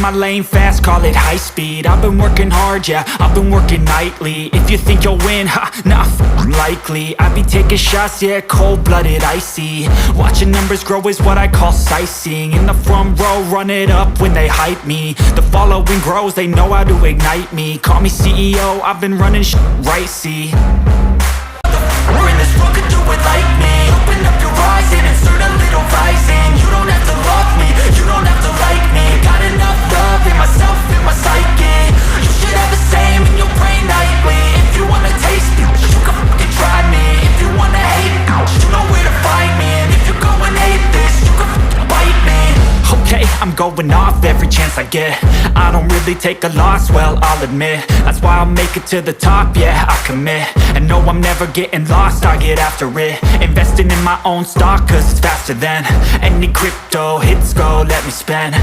my lane fast, call it high speed. I've been working hard, yeah, I've been working nightly. If you think you'll win, ha, not likely. I be taking shots, yeah, cold-blooded, icy. Watching numbers grow is what I call sightseeing. In the front row, run it up when they hype me. The following grows, they know how to ignite me. Call me CEO, I've been running right, see. We're in this world, could do it like me. Open up your eyes and insert a little rising. You don't have to love me, you don't have to like me. Got enough love in myself, in my psyche. You should have the same in your brain nightly. If you wanna taste me, you can fucking try me. If you wanna hate me, you know where to find me. And if you go and hate this, you can fucking bite me. Okay, I'm going off every chance I get. I don't really take a loss, well, I'll admit. That's why I'll make it to the top, yeah, I commit. And no, I'm never getting lost, I get after it. Investing in my own stock, cause it's faster than any crypto hits go, let me spend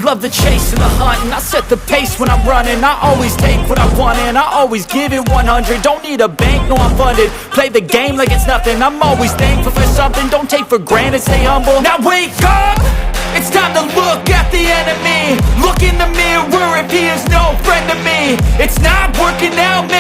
love the chase and the hunt, and I set the pace when I'm running. I always take what I want and I always give it 100. Don't need a bank, no, I'm funded. Play the game like it's nothing. I'm always thankful for something. Don't take for granted, stay humble. Now wake up! It's time to look at the enemy. Look in the mirror if he is no friend to me. It's not working out, man.